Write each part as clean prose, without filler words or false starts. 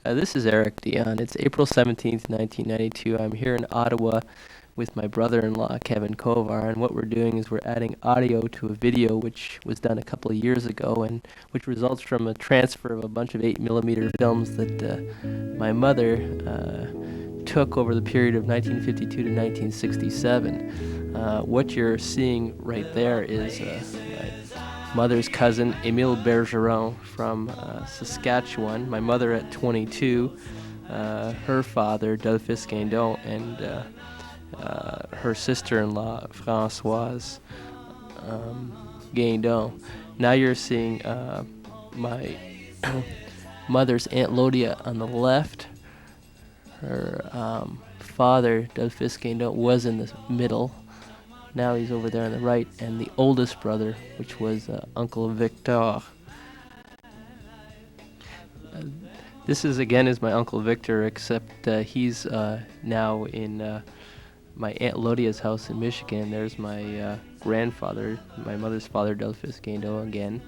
This is Eric Dion. It's April 17th, 1992. I'm here in Ottawa with my brother-in-law, Kevin Kocvar, and what we're doing is we're adding audio to a video which was done a couple of years ago and which results from a transfer of a bunch of 8mm films that my mother took over the period of 1952 to 1967. What you're seeing right there is my mother's cousin, Émile Bergeron from Saskatchewan, my mother at 22, her father, Delphis Guindon, and her sister-in-law, Françoise Guindon. Now you're seeing my mother's Aunt Lodia on the left. Her father, Delphis Guindon, was in the middle. Now he's over there on the right, and the oldest brother, which was Uncle Victor. This is my Uncle Victor, except he's now in my Aunt Lodia's house in Michigan. There's my grandfather, my mother's father, Delphis Guindon again.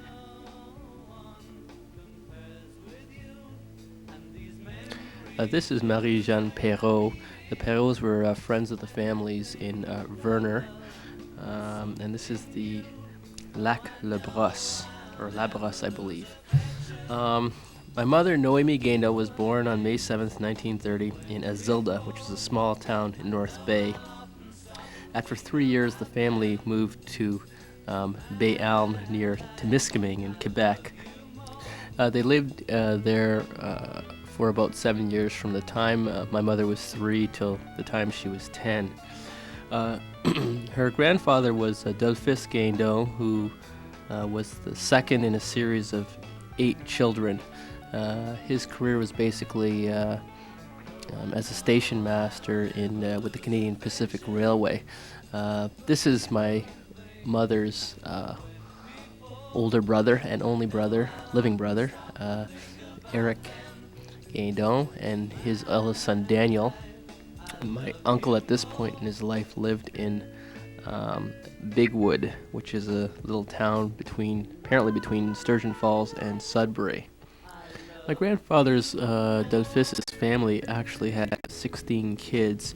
This is Marie-Jeanne Perrault. The Perraults were friends of the families in Verner. And this is the Lac Le Brosse, or La Brosse, I believe. My mother, Noémie Guindon, was born on May 7th, 1930, in Azilda, which is a small town in North Bay. After 3 years, the family moved to Béarn near Témiscamingue in Quebec. They lived there for about 7 years, from the time my mother was 3 till the time she was 10. Her grandfather was Delphis Guindon, who was the second in a series of 8 children. His career was basically as a station master with the Canadian Pacific Railway. This is my mother's older brother and only brother, living brother, Eric Guindon, and his eldest son, Daniel. My uncle at this point in his life lived in Bigwood, which is a little town apparently between Sturgeon Falls and Sudbury. My grandfather's Delphis' family actually had 16 kids.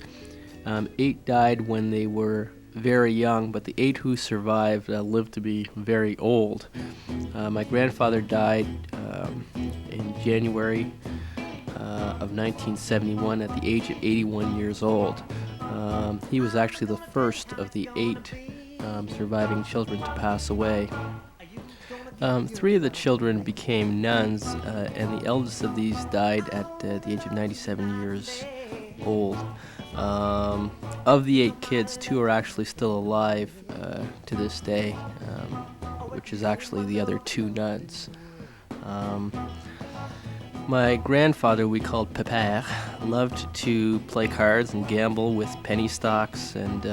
8 died when they were very young, but the 8 who survived lived to be very old. My grandfather died in January of 1971 at the age of 81 years old. He was actually the first of the 8 surviving children to pass away. 3 of the children became nuns, and the eldest of these died at the age of 97 years old. Of the 8 kids, 2 are actually still alive to this day, which is actually the other 2 nuns. My grandfather, we called Pépère, loved to play cards and gamble with penny stocks, and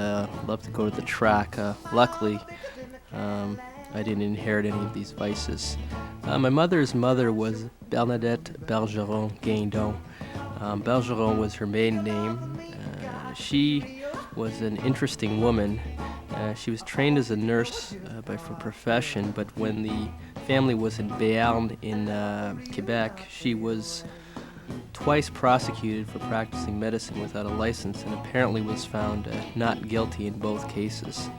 loved to go to the track. Luckily, I didn't inherit any of these vices. My mother's mother was Bernadette Bergeron Guindon. Bergeron was her maiden name. She was an interesting woman. She was trained as a nurse for profession, but when the family was in Béarn in Quebec, she was twice prosecuted for practicing medicine without a license, and apparently was found not guilty in both cases.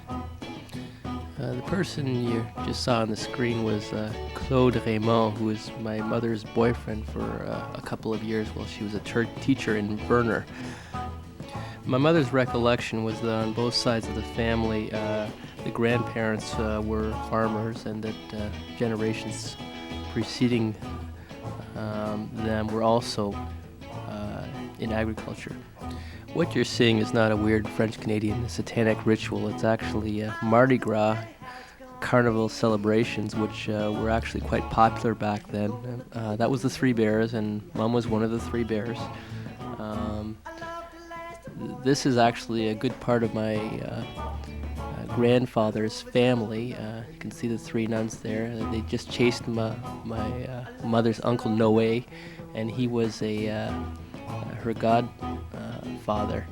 The person you just saw on the screen was Claude Raymond, who was my mother's boyfriend for a couple of years while she was a teacher in Verner. My mother's recollection was that on both sides of the family, the grandparents were farmers, and that generations preceding them were also in agriculture. What you're seeing is not a weird French-Canadian satanic ritual. It's actually Mardi Gras carnival celebrations, which were actually quite popular back then. That was the 3 Bears, and Mom was one of the 3 Bears. This is actually a good part of my grandfather's family. You can see the 3 nuns there. They just chased my mother's uncle Noé, and he was her godfather.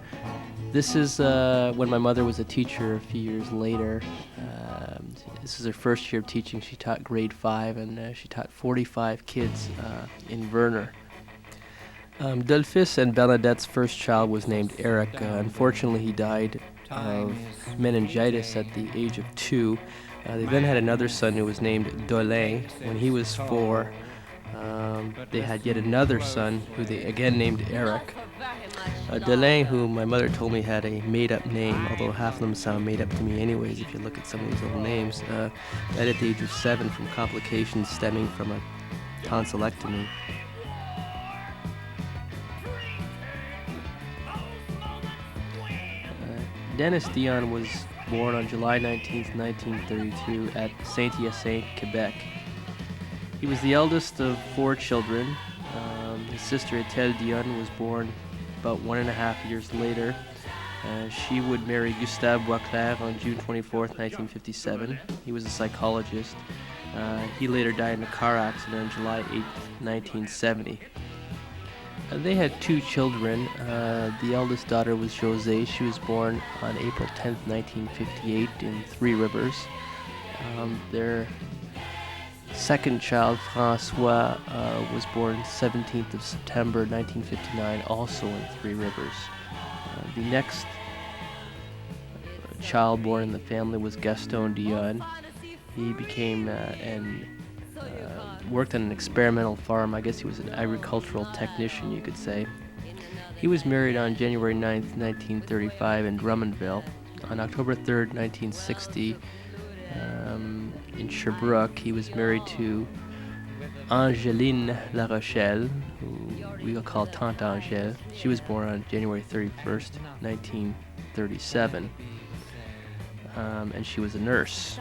This is when my mother was a teacher a few years later. This is her first year of teaching. She taught grade 5, and she taught 45 kids in Verner. Dolphus and Bernadette's first child was named Eric. Unfortunately, he died of meningitis at the age of 2. They then had another son who was named Dolin. When he was 4, they had yet another son who they again named Eric. Dolin, who my mother told me had a made-up name, although half of them sound made up to me anyways if you look at some of these old names, died at the age of 7 from complications stemming from a tonsillectomy. Dennis Dionne was born on July 19, 1932 at Saint-Hyacinthe, Quebec. He was the eldest of 4 children. His sister Ethel Dionne was born about 1.5 years later. She would marry Gustave Boisclair on June 24, 1957. He was a psychologist. He later died in a car accident on July 8, 1970. They had 2 children. The eldest daughter was Josée. She was born on April 10, 1958 in Three Rivers. Their second child, François, was born 17th of September 1959, also in Three Rivers. The next child born in the family was Gaston Dionne. He became worked on an experimental farm. I guess he was an agricultural technician, you could say. He was married on January 9th, 1935 in Drummondville. On October 3rd, 1960, in Sherbrooke, he was married to Angeline La Rochelle, who we will call Tante Angèle. She was born on January 31st, 1937, and she was a nurse.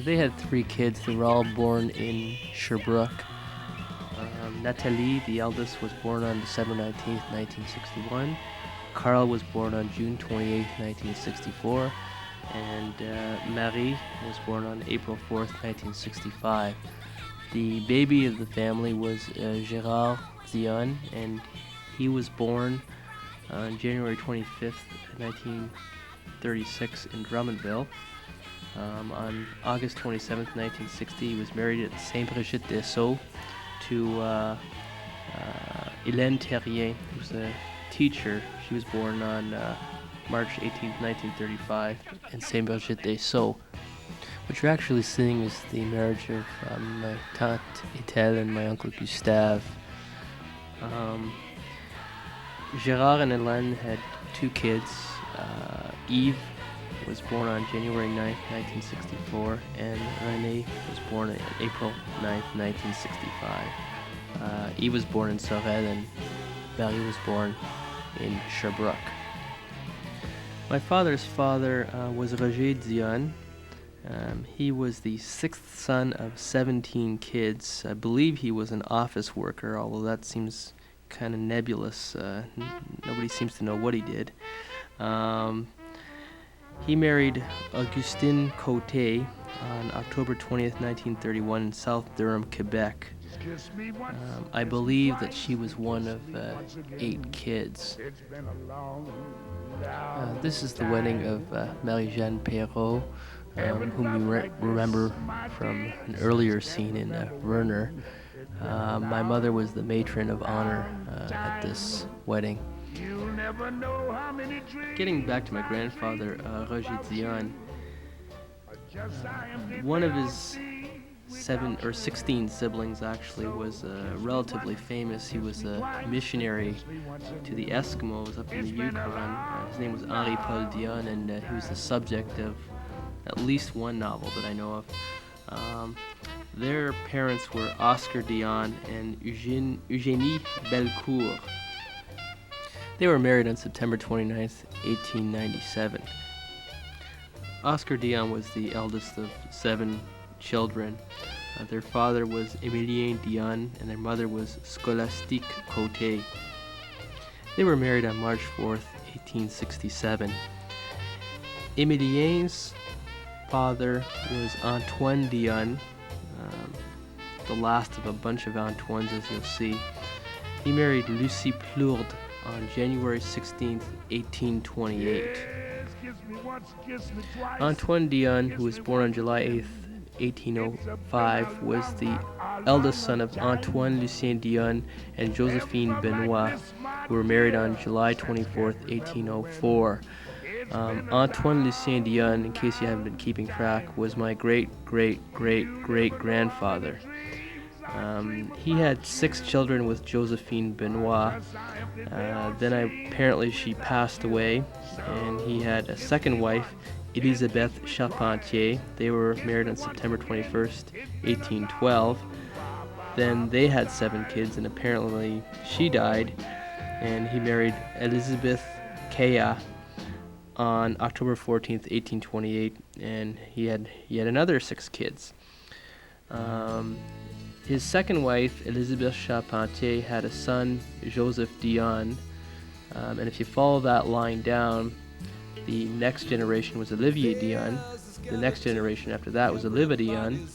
They had 3 kids. They were all born in Sherbrooke. Nathalie, the eldest, was born on December 19th, 1961. Carl was born on June 28th, 1964. And Marie was born on April 4th, 1965. The baby of the family was Gérard Dionne, and he was born on January 25th, 1936 in Drummondville. On August 27th, 1960, he was married at Saint-Brigitte-des-Sceaux to Hélène Terrien, who was a teacher. She was born on March 18th, 1935 in Saint-Brigitte-des-Sceaux. What you're actually seeing is the marriage of my tante Ethel and my uncle Gustave. Gérard and Hélène had 2 kids. Yves was born on January 9th, 1964, and René was born on April 9th, 1965. Yves was born in Sorel, and Marie was born in Sherbrooke. My father's father was Roger Dionne. He was the 6th son of 17 kids. I believe he was an office worker, although that seems kind of nebulous. Nobody seems to know what he did. He married Augustine Côté on October 20th, 1931 in South Durham, Quebec. I believe that she was one of 8 kids. This is the wedding of Marie-Jeanne Perrault, whom you remember from an earlier scene in Werner. My mother was the matron of honor at this wedding. Getting back to my grandfather, Roger Dionne, one of his 16 siblings actually was relatively famous. He was a missionary to the Eskimos up in the Yukon. His name was Henri Paul Dionne, and he was the subject of at least one novel that I know of. Their parents were Oscar Dionne and Eugénie Belcourt. They were married on September 29th, 1897. Oscar Dionne was the eldest of 7 children. Their father was Émilien Dionne, and their mother was Scholastique Côté. They were married on March 4th, 1867. Émilien's father was Antoine Dionne, the last of a bunch of Antoines, as you'll see. He married Lucie Plourde on January 16th, 1828. Antoine Dionne, who was born on July 8th, 1805, was the eldest son of Antoine Lucien Dionne and Josephine Benoit, who were married on July 24th, 1804. Antoine Lucien Dionne, in case you haven't been keeping track, was my great-great-great-great-grandfather. He had 6 children with Josephine Benoit. Apparently she passed away, and he had a second wife, Elisabeth Charpentier. They were married on September 21st, 1812. Then they had 7 kids, and apparently she died, and he married Elizabeth Kea on October 14th, 1828, and he had another 6 kids. His second wife, Elizabeth Charpentier, had a son, Joseph Dionne, and if you follow that line down, the next generation was Olivier Dionne. The next generation after that was Olivia Dionne.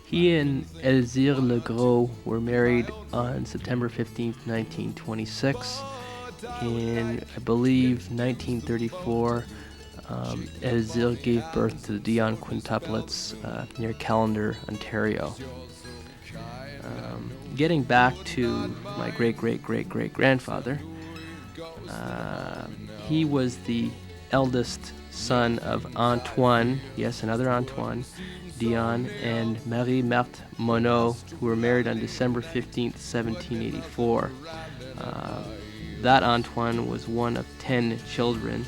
He and Elzire Legros were married on September 15th, 1926. In, I believe, 1934, Elzire gave birth to the Dionne quintuplets near Callander, Ontario. Getting back to my great-great-great-great-grandfather, he was the eldest son of Antoine, yes, another Antoine, Dionne, and Marie-Marthe Monod, who were married on December 15th, 1784. That Antoine was one of 10 children.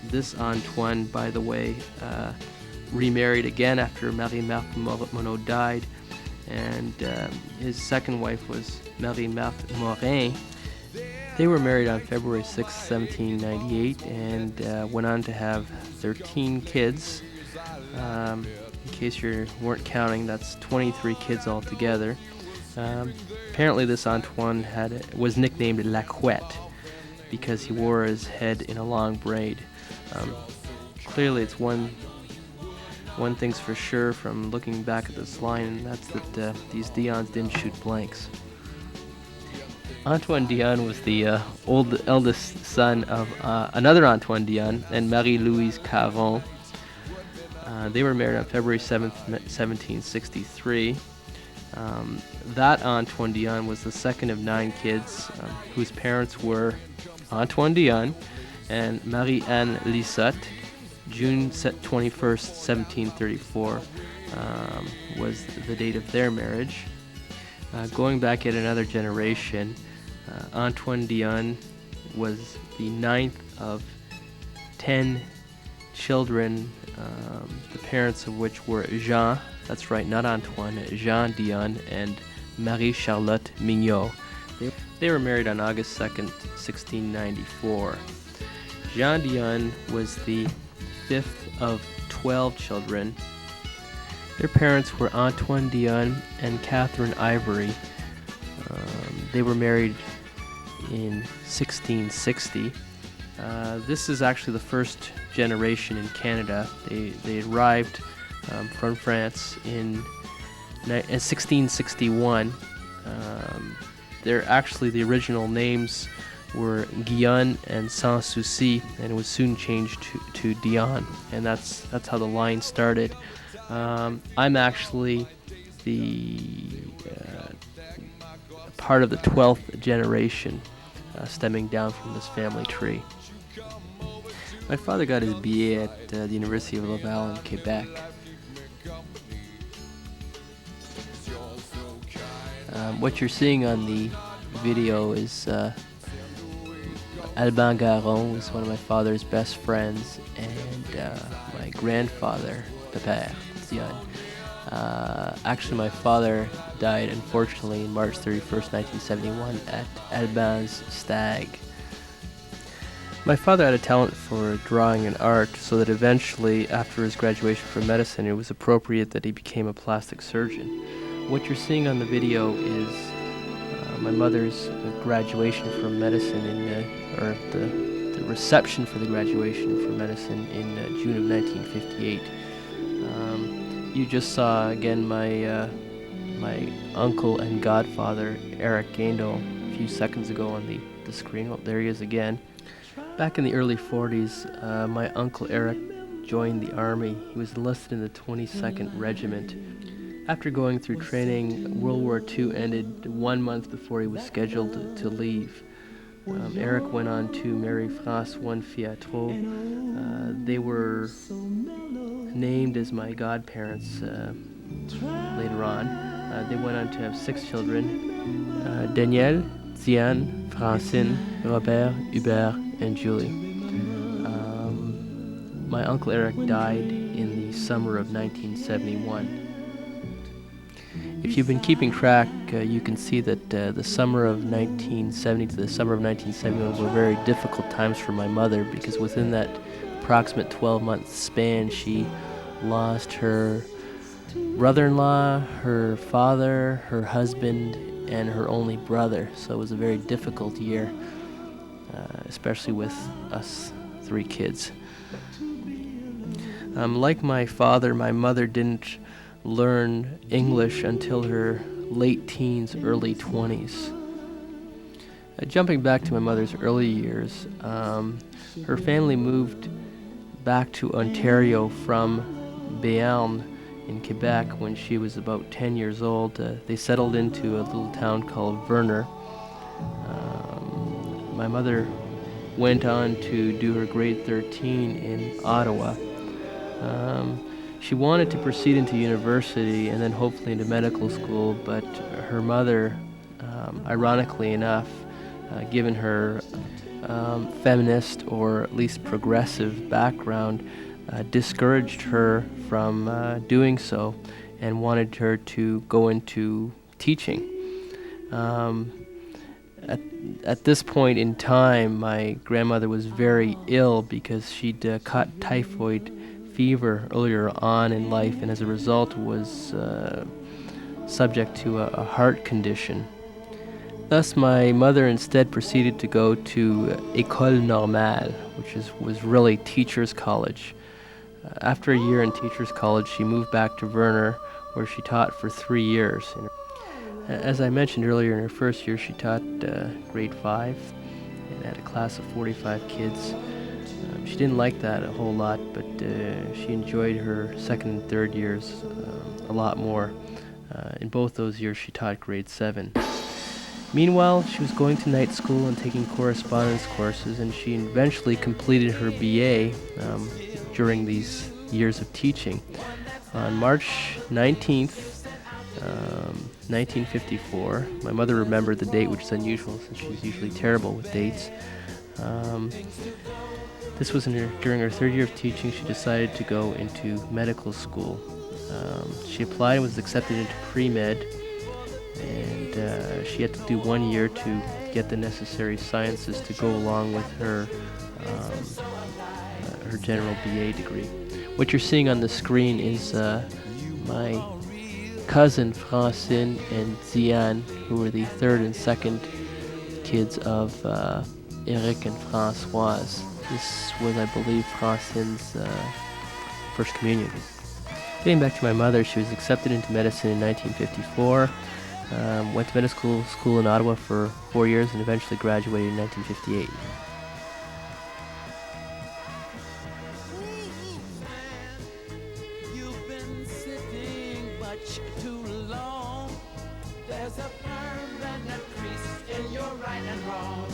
This Antoine, by the way, remarried again after Marie-Marthe Monod died, and his second wife was Marie-Marthe Morin. They were married on February 6, 1798, and went on to have 13 kids. In case you weren't counting, that's 23 kids altogether. Apparently this Antoine was nicknamed La Couette because he wore his head in a long braid. Clearly it's one thing's for sure from looking back at this line, and that's that these Dionnes didn't shoot blanks. Antoine Dionne was the eldest son of another Antoine Dionne and Marie-Louise Caron. They were married on February 7th, 1763. That Antoine Dionne was the second of 9 kids, whose parents were Antoine Dionne and Marie-Anne Lissotte. June 21st, 1734 was the date of their marriage. Going back yet another generation, Antoine Dionne was the 9th of 10 children, the parents of which were Jean, that's right, not Antoine, Jean Dionne and Marie-Charlotte Mignot. They were married on August 2nd, 1694. Jean Dionne was the 5th of 12 children. Their parents were Antoine Dionne and Catherine Ivory. They were married in 1660. This is actually the first generation in Canada. They arrived from France in 1661. They're actually, the original names were Guillaume and Sans Souci, and it was soon changed to Dionne, and that's how the line started. I'm actually the part of the 12th generation stemming down from this family tree. My father got his BA at the University of Laval in Quebec. What you're seeing on the video is Alban Garon, was one of my father's best friends, and my grandfather, Pépère Dionne. Actually, my father died, unfortunately, on March 31st, 1971, at Alban's stag. My father had a talent for drawing and art, so that eventually, after his graduation from medicine, it was appropriate that he became a plastic surgeon. What you're seeing on the video is my mother's graduation from medicine, or the reception for the graduation from medicine in June of 1958. You just saw again my uncle and godfather Eric Guindon a few seconds ago on the screen. Oh, there he is again. Back in the early 40s, my uncle Eric joined the army. He was enlisted in the 22nd Regiment. After going through training, World War II ended 1 month before he was scheduled to leave. Eric went on to marry France One Fiatro. They were named as my godparents later on. They went on to have 6 children: Danielle, Diane, Francine, Robert, Hubert, and Julie. My Uncle Eric died in the summer of 1971. If you've been keeping track, you can see that the summer of 1970 to the summer of 1971 were very difficult times for my mother, because within that approximate 12-month span, she lost her brother-in-law, her father, her husband, and her only brother. So it was a very difficult year, especially with us 3 kids. Like my father, my mother didn't learn English until her late teens, early 20s. Jumping back to my mother's early years, her family moved back to Ontario from Béarn in Quebec when she was about 10 years old. They settled into a little town called Verner. My mother went on to do her grade 13 in Ottawa. She wanted to proceed into university and then hopefully into medical school, but her mother, ironically enough, given her feminist or at least progressive background, discouraged her from doing so and wanted her to go into teaching. At this point in time, my grandmother was very ill because she'd caught typhoid fever earlier on in life, and as a result was subject to a heart condition. Thus, my mother instead proceeded to go to École Normale, which was really teacher's college. After a year in teacher's college, she moved back to Verner, where she taught for 3 years. As I mentioned earlier, in her first year, she taught grade 5 and had a class of 45 kids. She didn't like that a whole lot, but she enjoyed her second and third years a lot more. In both those years, she taught grade 7. Meanwhile, she was going to night school and taking correspondence courses, and she eventually completed her BA during these years of teaching. On March 19th, 1954, my mother remembered the date, which is unusual since she's usually terrible with dates. This was during her 3rd year of teaching. She decided to go into medical school. She applied and was accepted into pre-med, and she had to do 1 year to get the necessary sciences to go along with her her general BA degree. What you're seeing on the screen is my cousin Francine and Diane, who were the 3rd and 2nd kids of Eric and Françoise. This was, I believe, Francine's first communion. Getting back to my mother, she was accepted into medicine in 1954, went to medical school in Ottawa for 4 years, and eventually graduated in 1958. You've been sitting much too long. There's a permanent crease in your right and wrong.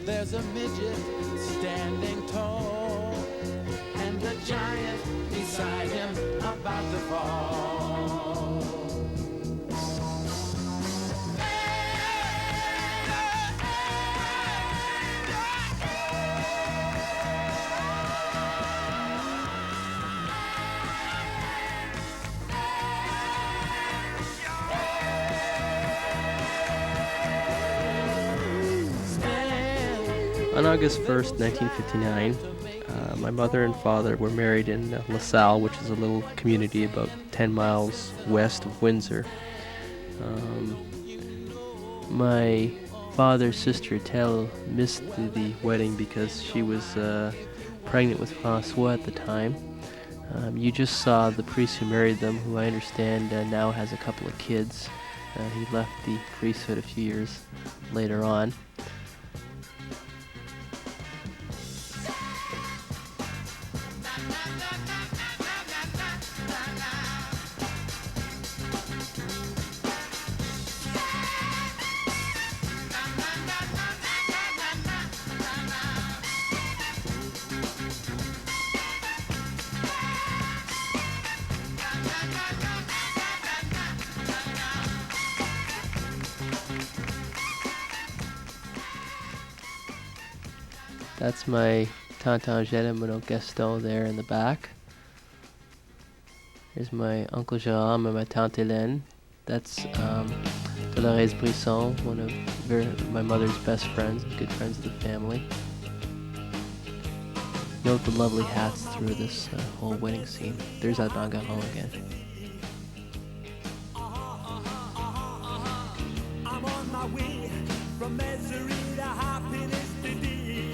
There's a midget standing tall, and a giant beside him about to fall. On August 1st, 1959, my mother and father were married in LaSalle, which is a little community about 10 miles west of Windsor. My father's sister, Tell, missed the wedding because she was pregnant with François at the time. You just saw the priest who married them, who I understand now has a couple of kids. He left the priesthood a few years later on. That's my Tante Angèle and Mon Gaston there in the back. Here's my Uncle Jérôme and my Tante Hélène. That's Dolores Brisson, one of my mother's best friends, good friends of the family. Note the lovely hats through this whole wedding scene. There's Alban Garon again. I'm on my way from misery to happiness today.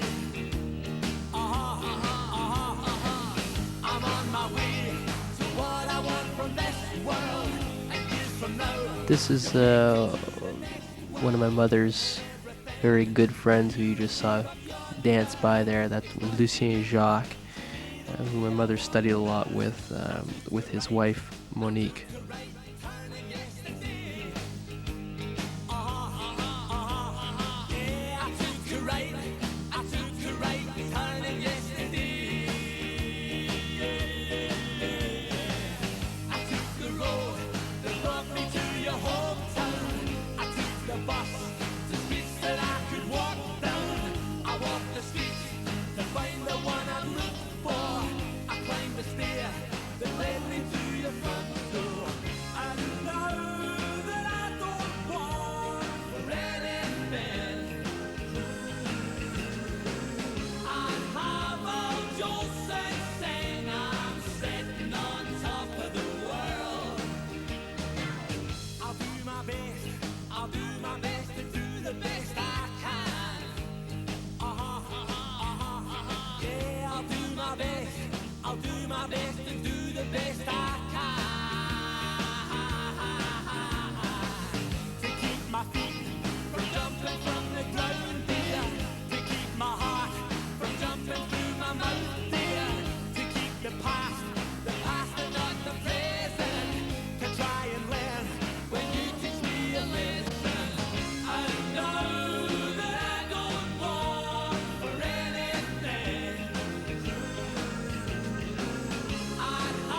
I'm on my way to what I want from this world. And years from now. This is one of my mother's very good friends who you just saw dance by there. That's Lucien Jacques, who my mother studied a lot with his wife Monique.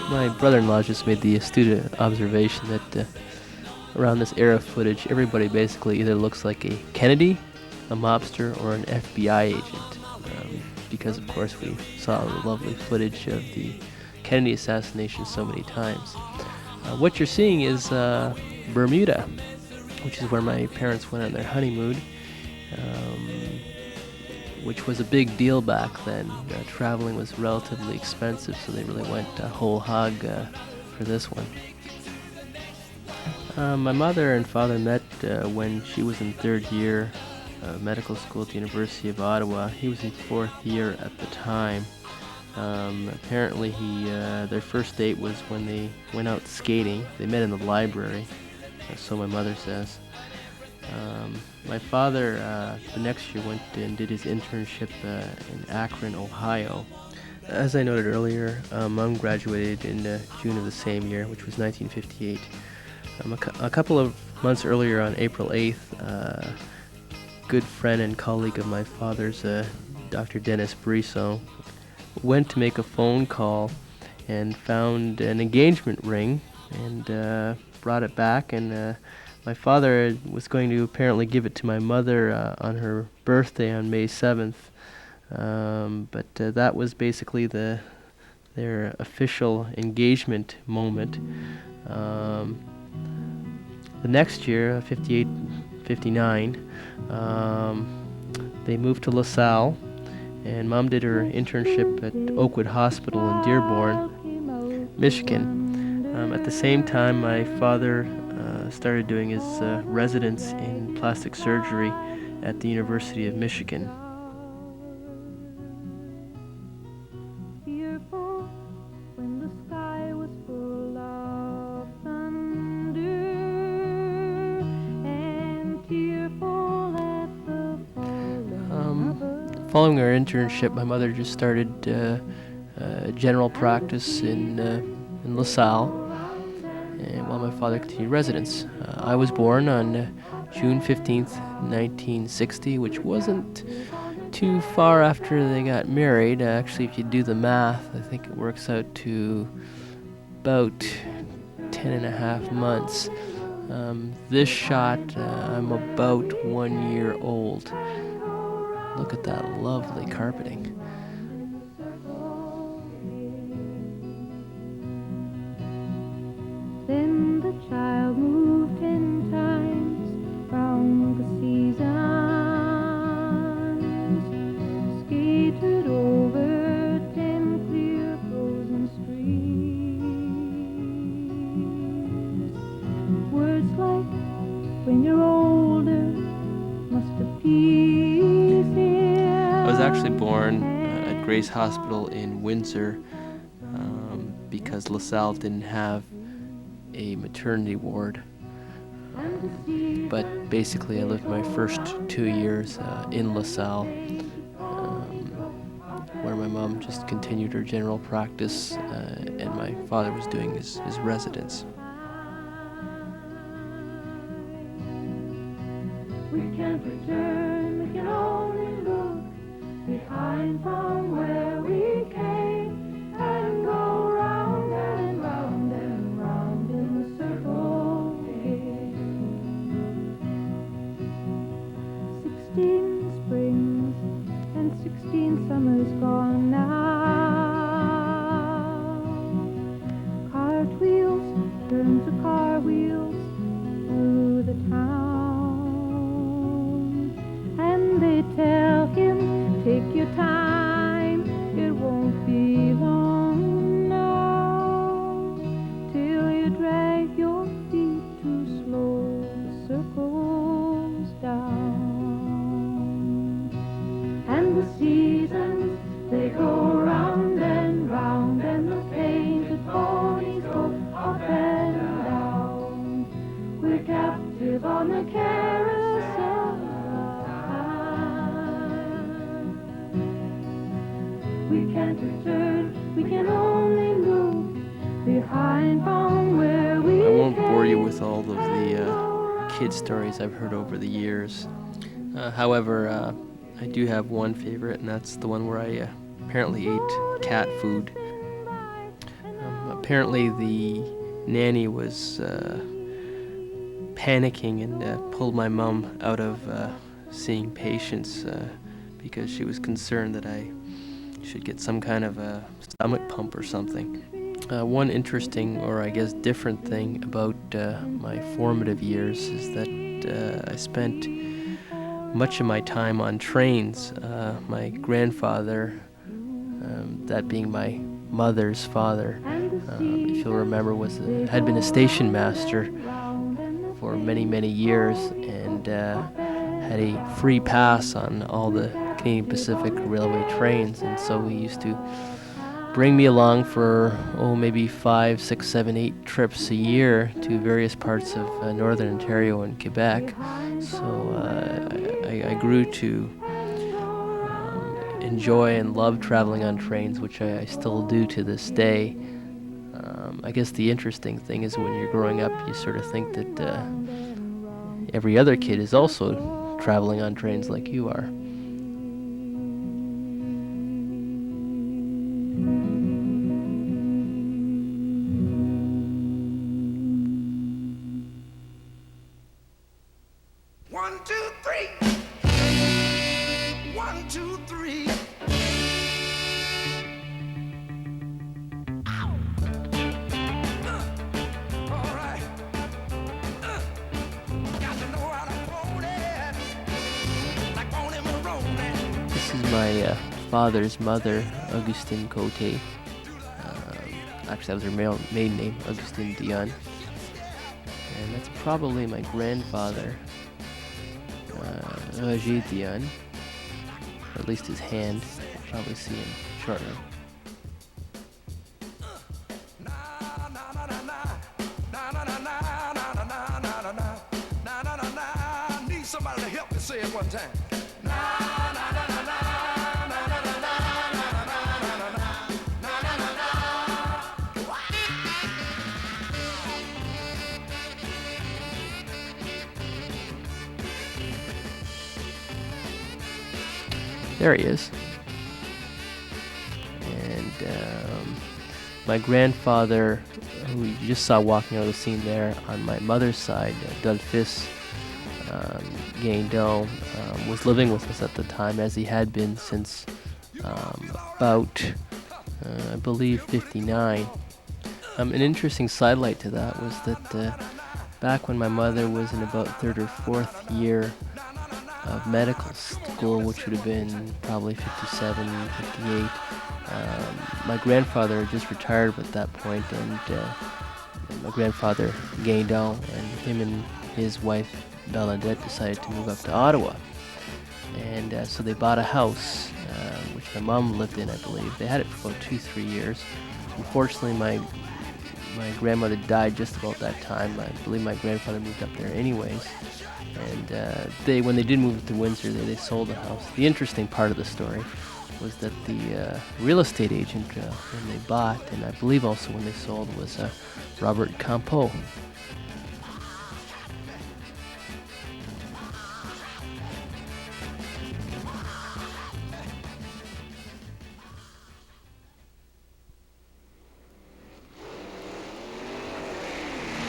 My brother-in-law just made the astute observation that around this era of footage, everybody basically either looks like a Kennedy, a mobster, or an FBI agent. Because, of course, we saw the lovely footage of the Kennedy assassination so many times. What you're seeing is Bermuda, which is where my parents went on their honeymoon, which was a big deal back then. Traveling was relatively expensive, so they really went whole hog for this one. My mother and father met when she was in third year of medical school at the University of Ottawa. He was in fourth year at the time. Apparently their first date was when they went out skating. They met in the library, so my mother says. My father, the next year, went and did his internship in Akron, Ohio. As I noted earlier, Mom graduated in June of the same year, which was 1958. A couple of months earlier, on April 8th, good friend and colleague of my father's, Dr. Dennis Brisson, went to make a phone call and found an engagement ring and brought it back, and my father was going to apparently give it to my mother on her birthday on May 7th, but that was basically their official engagement moment. The next year, 58, 59, they moved to LaSalle, and Mom did her internship at Oakwood Hospital in Dearborn, Michigan. At the same time, my father started doing his residence in plastic surgery at the University of Michigan. Following our internship, my mother just started general practice in LaSalle, and while my father continued residence. I was born on June 15th, 1960, which wasn't too far after they got married. Actually, if you do the math, I think it works out to about 10 and a half months. This shot, I'm about 1 year old. Look at that lovely carpeting. Then the child moved 10 times round the seasons, skated over 10 clear frozen streams. Words like, when you're older, must appease him. I was actually born at Grace Hospital in Windsor because LaSalle didn't have a maternity ward. But basically I lived my first 2 years in LaSalle, where my mom just continued her general practice and my father was doing his residence. We can't return, we can only look behind from where we came and go round and round and round in the circle again. 16 springs and 16 summers gone now. Cartwheels turn to car wheels through the town, and they tell him, take your time, it won't be long now, till you drag your feet too slow, the circles down. And the seasons, they go round and round, and the painted ponies go up and down. We're captive on the carousel. We can't return, we can only look behind from where we I won't bore you came. with all of the kid stories I've heard over the years. However, I do have one favorite, and that's the one where I apparently ate cat food. Apparently the nanny was panicking and pulled my mom out of seeing patients because she was concerned that I should get some kind of a stomach pump or something. One interesting, or I guess different thing about my formative years is that I spent much of my time on trains. My grandfather, that being my mother's father, if you'll remember, had been a station master for many, many years and had a free pass on all the Canadian Pacific Railway trains, and so he used to bring me along for maybe 5, 6, 7, 8 trips a year to various parts of northern Ontario and Quebec. So I grew to enjoy and love traveling on trains, which I still do to this day. I guess the interesting thing is when you're growing up, you sort of think that every other kid is also traveling on trains like you are. One, two, three. 1, 2, 3. Ow. All right. Got to know how to hold it. Like Bonnie Maroney. This is my father's mother, Augustine Cote. Actually, that was her maiden name, Guindon-Dionne. And that's probably my grandfather, Dionne, or at least his hand. You'll probably see him shortly. Need somebody to help me say it one time. There he is. And my grandfather, who you just saw walking out of the scene there on my mother's side, Dolphus Guindon, was living with us at the time, as he had been since about, I believe, 59. An interesting sidelight to that was that back when my mother was in about third or fourth year of medical school, which would have been probably 57, 58, my grandfather just retired at that point, and my grandfather Guindon and him and his wife Bernadette decided to move up to Ottawa. And so they bought a house, which my mom lived in, I believe. They had it for about 2-3 years. Unfortunately, my grandmother died just about that time. I believe my grandfather moved up there anyways. And when they did move to Windsor, they sold the house. The interesting part of the story was that the real estate agent, when they bought, and I believe also when they sold, was Robert Campeau.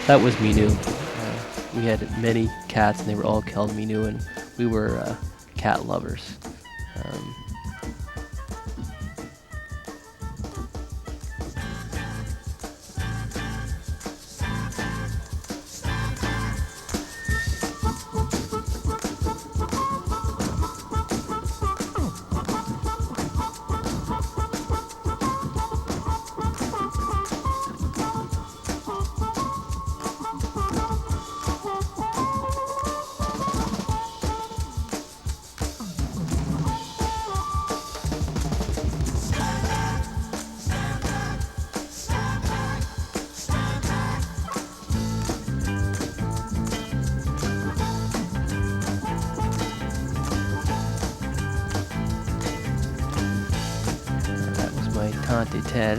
That was Minou. We had many cats, and they were all called Minou, and we were cat lovers. Tante Ted.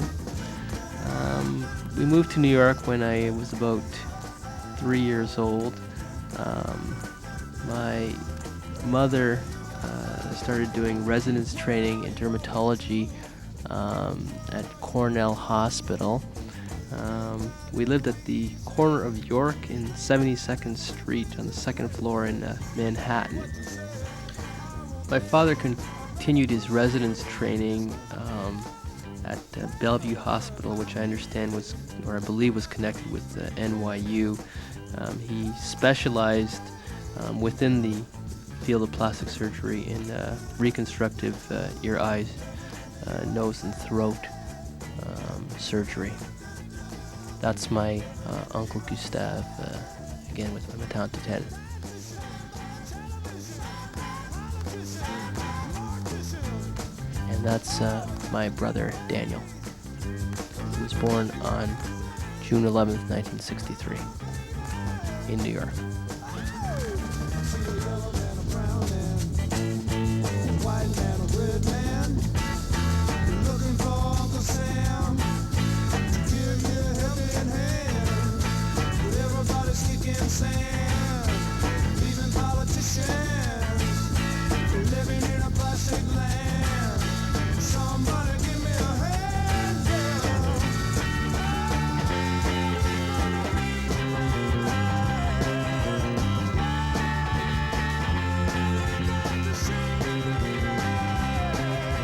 We moved to New York when I was about 3 years old. My mother started doing residence training in dermatology at Cornell Hospital. We lived at the corner of York and 72nd Street on the second floor in Manhattan. My father continued his residence training at Bellevue Hospital, which I understand was, or I believe was connected with NYU. He specialized within the field of plastic surgery in reconstructive ear, eyes, nose, and throat surgery. That's my Uncle Gustave, again with my Tante Ted. And that's my brother Daniel. He was born on June 11th, 1963 in New York.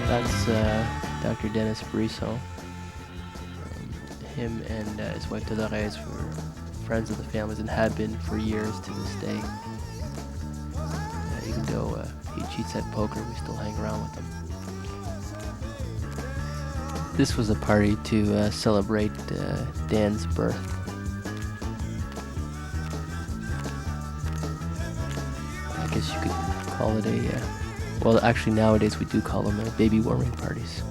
That's Dr. Dennis Briso. Him and his wife Dolores were friends of the families and had been for years to this day. Even though he cheats at poker, we still hang around with him. This was a party to celebrate Dan's birth. I guess you could call it a well, actually nowadays we do call them baby warming parties.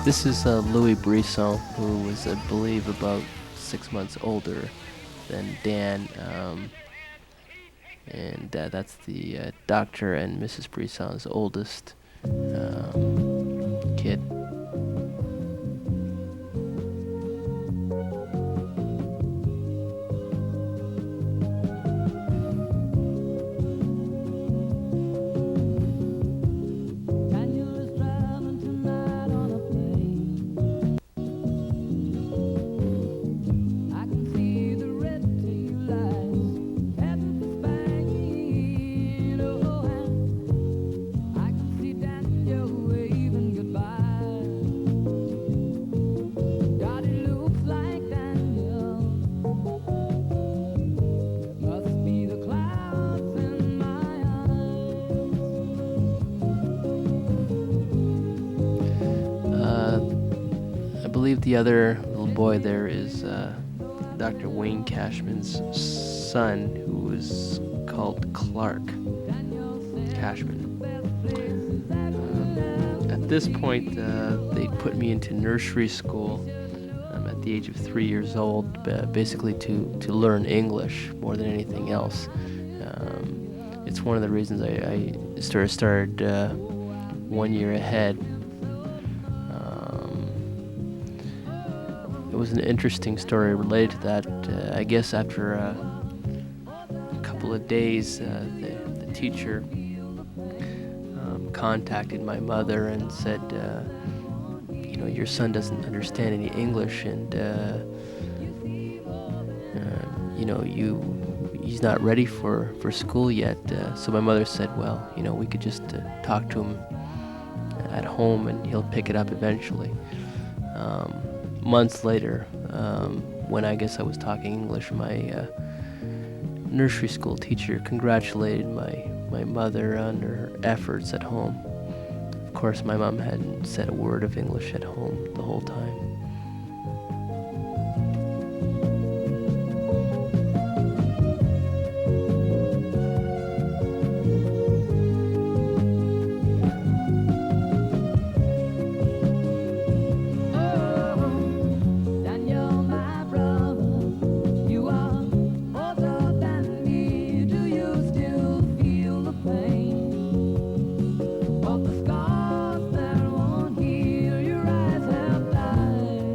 This is Louis Brisson, who was, I believe, about 6 months older than Dan. And that's the Dr. and Mrs. Brisson's oldest kid. Daniel is traveling tonight on a plane. I can see the red tail lights heading for Spain. Oh, and I can see Daniel waving goodbye. God, it looks like Daniel must be the clouds in my I believe the other little boy there is Dr. Wayne Cashman's son, who was called Clark Cashman. At this point, they put me into nursery school at the age of 3 years old, basically to learn English more than anything else. It's one of the reasons I started 1 year ahead. It was an interesting story related to that. I guess after a couple of days, the teacher contacted my mother and said, your son doesn't understand any English, and he's not ready for school yet. So my mother said, well, we could just talk to him at home and he'll pick it up eventually. Months later, when I guess I was talking English, my nursery school teacher congratulated my mother on her efforts at home. Of course, my mom hadn't said a word of English at home the whole time. Daniel, my brother, you are older than me. Do you still feel the pain of the scars that won't heal? Your eyes have died.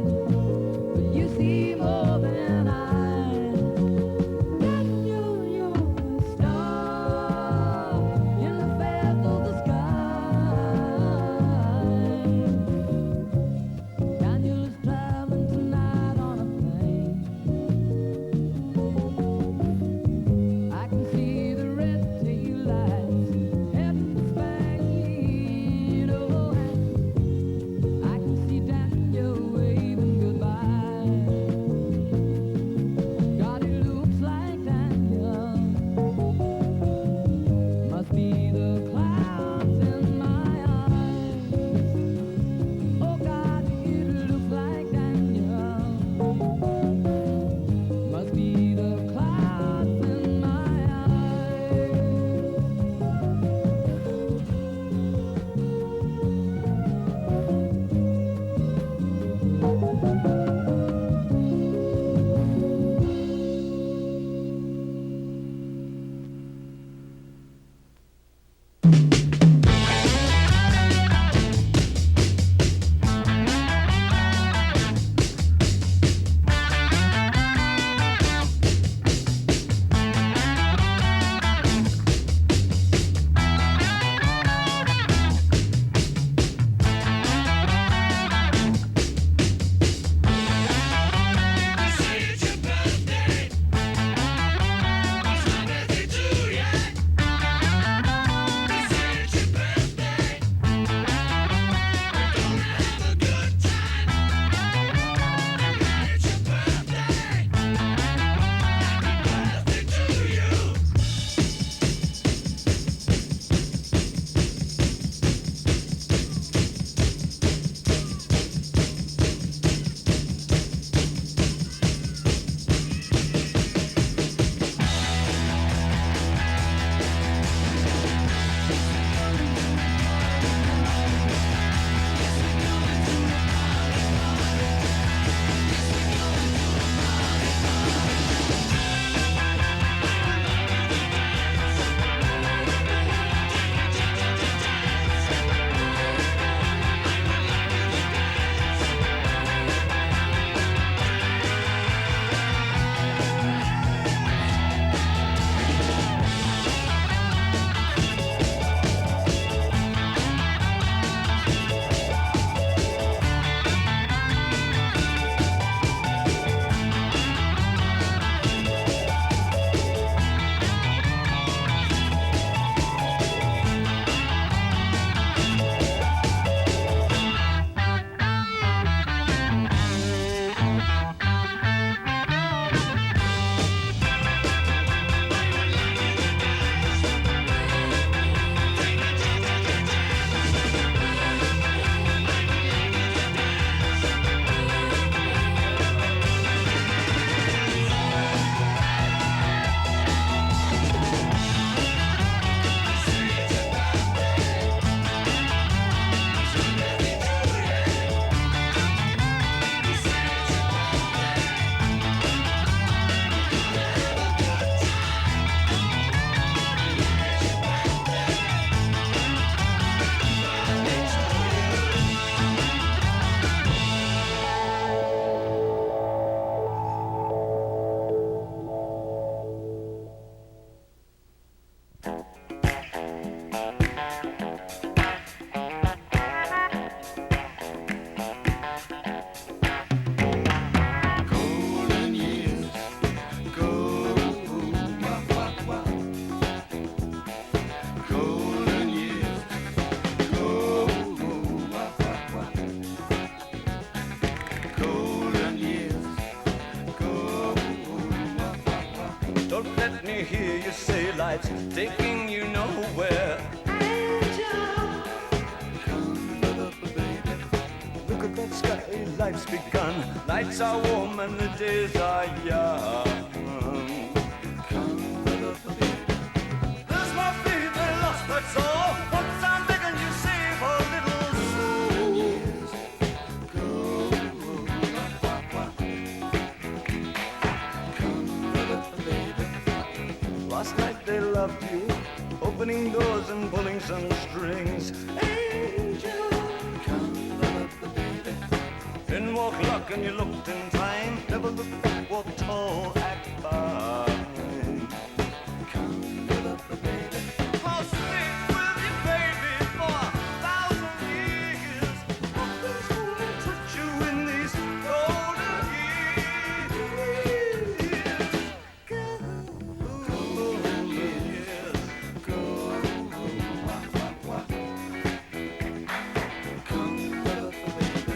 life's taking you nowhere. Angel, come up, baby. Look at that sky, life's begun. Nights are warm and the days are young. Come up, baby. There's my baby lost, that's all. Once I'm begging you, save a little soul. Years go. Come up, baby. Last night they loved you, opening doors and pulling some strings. Angel, come up, baby. Then walk luck and you looked in time. Never looked back, walk tall, act fine. Come up, baby. I'll stick with you, baby, for 1,000 years. Nothing's gonna touch you in these golden years. Golden years, go. Come up, baby.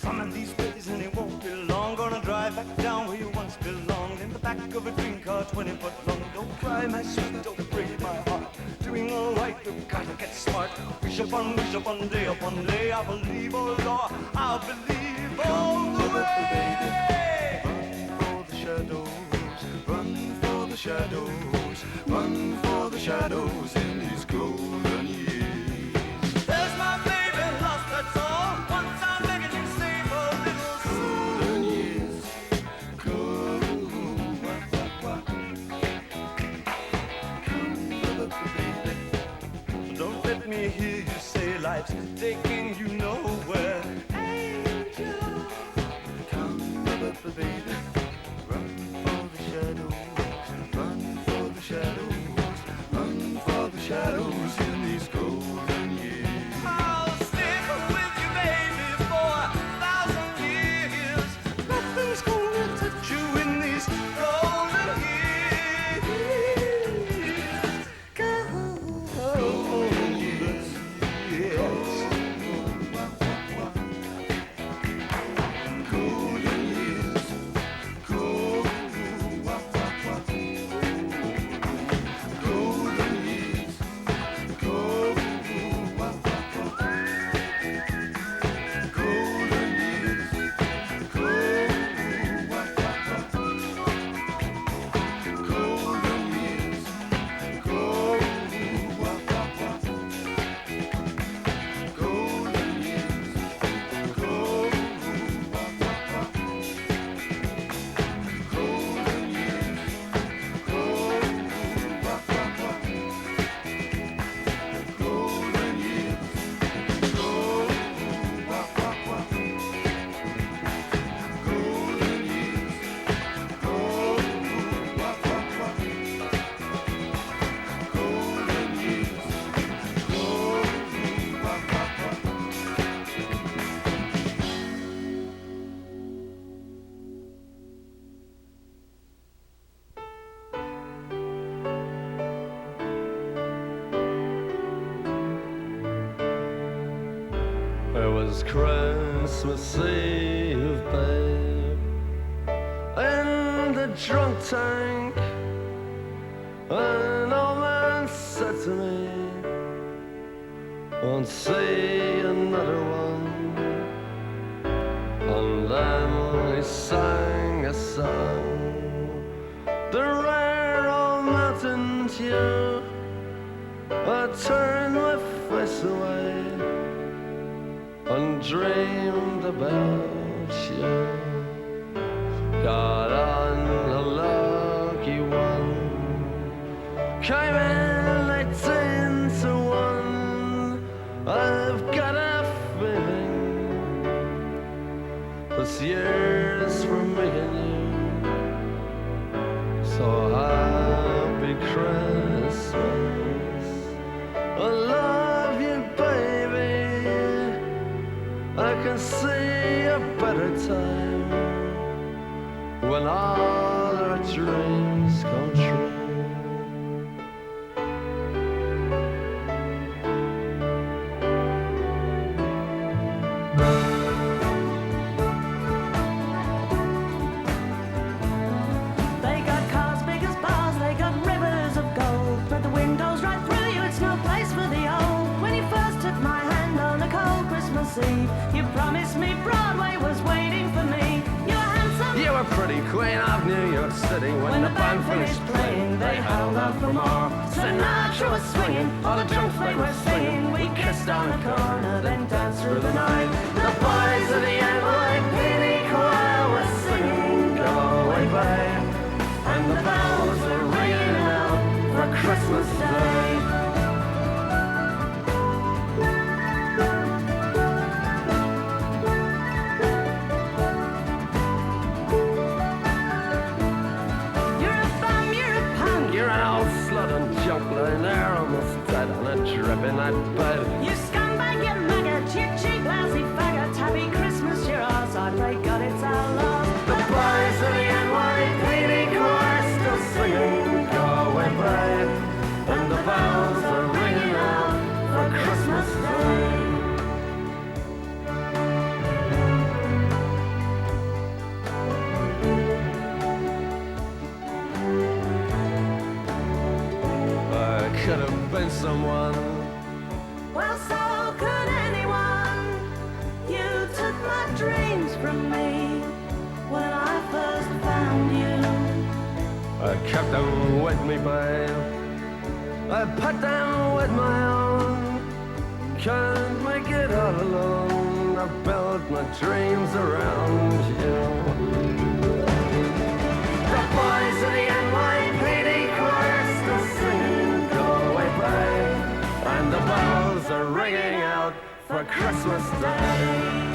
Some of these days and it won't be long. Gonna drive back down where you once belonged. In the back of a green car, 20 foot long. Don't cry, my sweet, don't break my heart. Doing all right, you've gotta get smart. Wish upon day upon day. I believe, oh Lord, I'll believe all the way. Run for the shadows, run for the shadows, run for the shadows in these golden years. There's my baby lost, that's all. Once I'm begging you, save a little golden years. Don't let me hear you say life's taking you nowhere. Angel, come up, baby. Run for the shadows, run for the shadows, run for the shadows in these golden years. I'll stick with you, baby, for 1,000 years. Nothing's gonna touch you in these golden years. Golden years, yes. Golden years, golden years, golden It was Christmas Eve, babe, in the drunk tank. An old man said to me, won't see another one. And then he sang a song, the rare old mountain tune. I turned my face away and dreamed about you. Got on a lucky one, came in 18 to 1. I've got a feeling this year's for me and you. So happy Christmas, I love you, baby. I can see a better time when all our dreams come true. They got cars big as bars, they got rivers of gold. were pretty queen of New York City. When the band finished playing, they held out for more. Sinatra was swinging, all the drums they were singing. We kissed on the corner, then danced through the night. The boys of the NYPD choir were singing Go Away Babe, and the bells were ringing out for Christmas Day. Lying there almost dead on a dripping night bed. You scumbag, you maggot, you cheap lousy faggot. Happy Christmas, you're ours. I pray God it's our last. The boys of the NYPD choir still singing Go Away Babe, and the bells are ringing out for Christmas Day. Could have been someone. Well, so could anyone. You took my dreams from me when I first found you. I kept them with me, babe. I put them with my own. Can't make it all alone. I built my dreams around you. The boys of the NYPD choir still singing Go Away Babe, and the bells are ringing out for Christmas Day.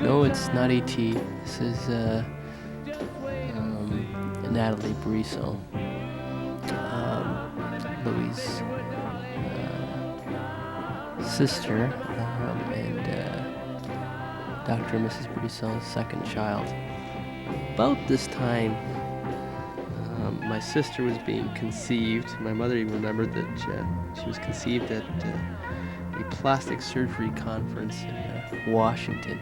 No, it's not E.T. This is Natalie Brisson, Louis' sister, and Dr. and Mrs. Brisson's second child. About this time, my sister was being conceived. My mother even remembered that she was conceived at a plastic surgery conference in Washington.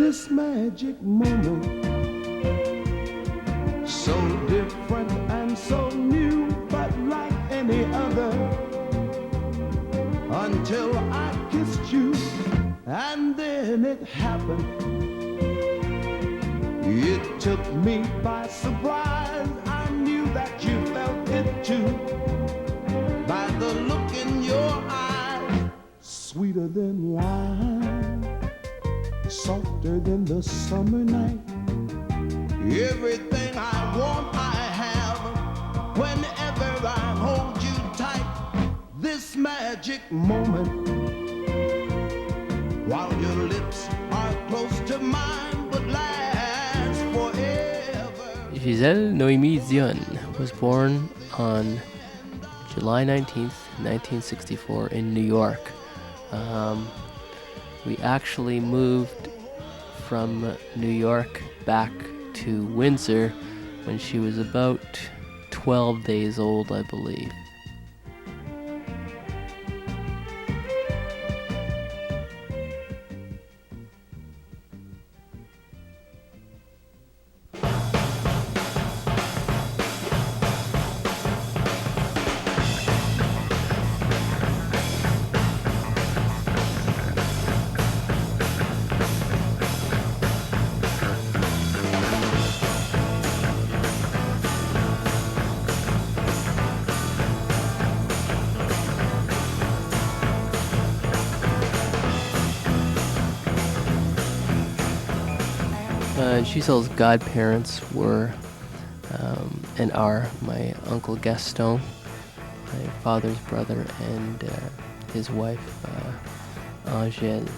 this magic moment, so different and so new, but like any other, until I kissed you, and then it happened. It took me by surprise. I knew that you felt it too, by the look in your eyes, sweeter than wine, softer than the summer night. Everything I want, I have, whenever I hold you tight. This magic moment, while your lips are close to mine, but last forever. Gisèle Noémie Dionne was born on July 19th, 1964 in New York. We actually moved from New York back to Windsor when she was about 12 days old, I believe. Giselle's godparents were and are my Uncle Gaston, my father's brother, and his wife, Angèle.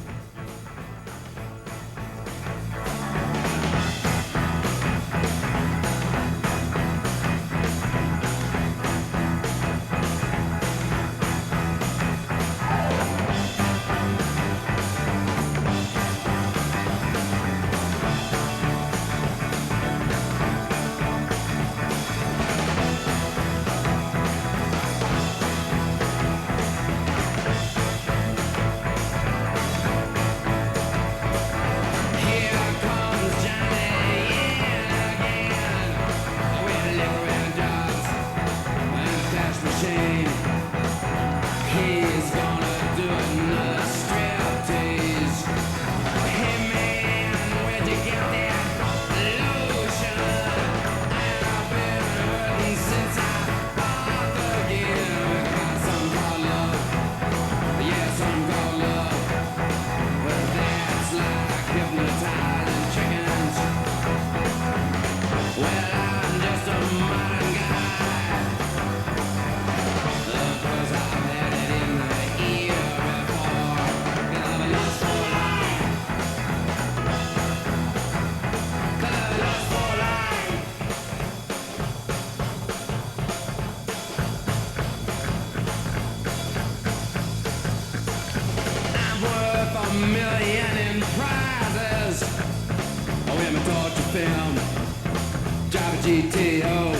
GTO,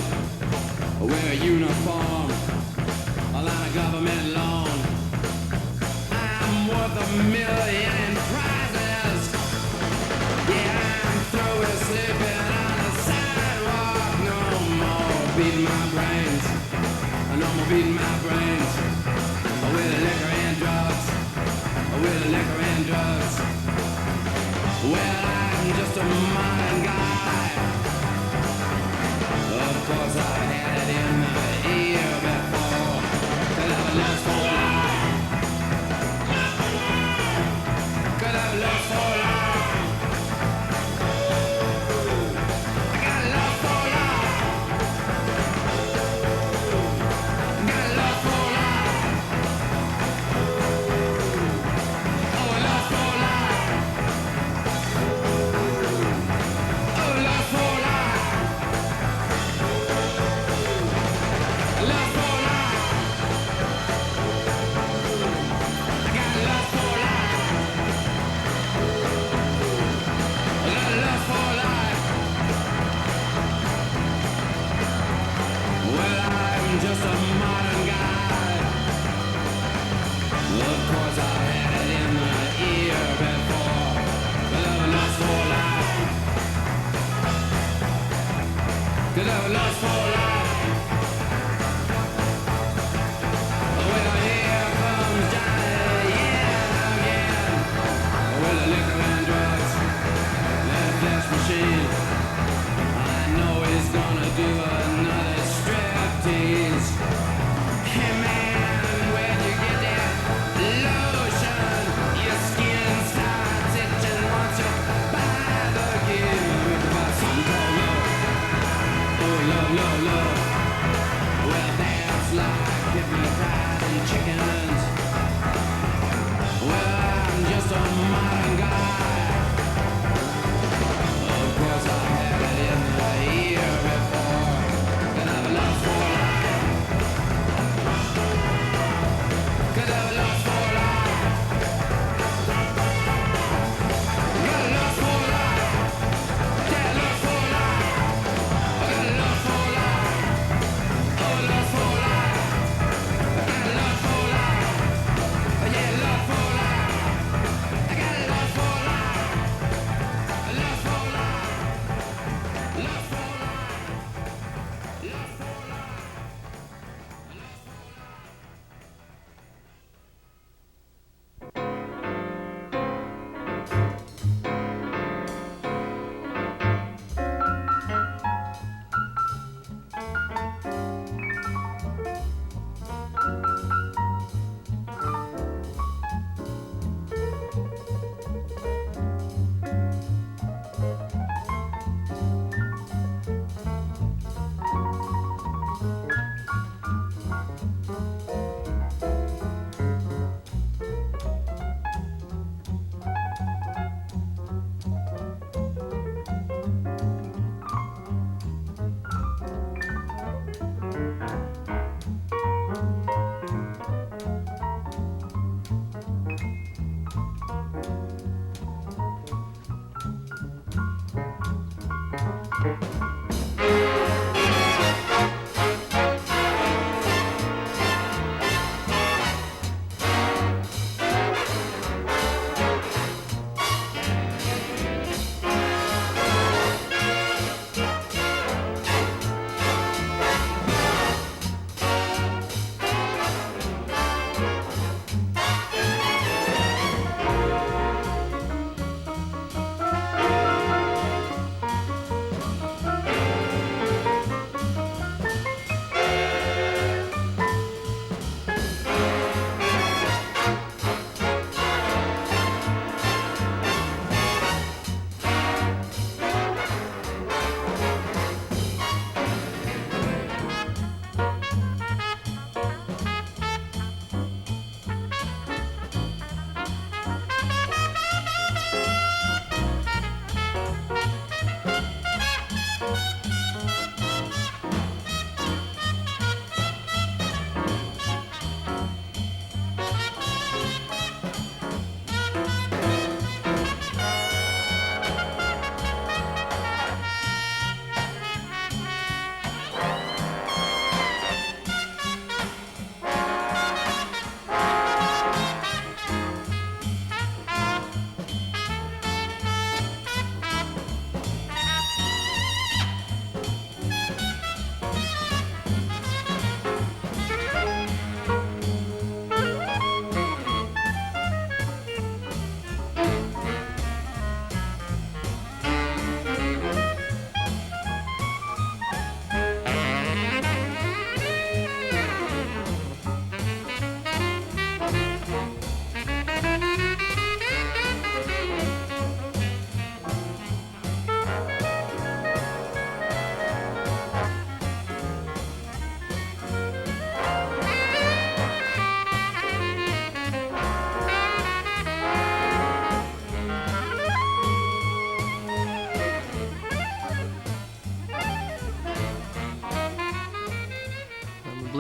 wear a uniform, a line of government loan. I'm worth $1 million in prizes. Yeah, I'm through with sleeping on the sidewalk. No more beating my brains. No more beating my brains. With liquor and drugs. With liquor and drugs. Well, I'm just a modern guy. Of course I've had it in the ear before, 'cause I've lost for life. 'Cause I've lost for life. I got love for life. I got love for life. Oh, love for life. Oh, love for life.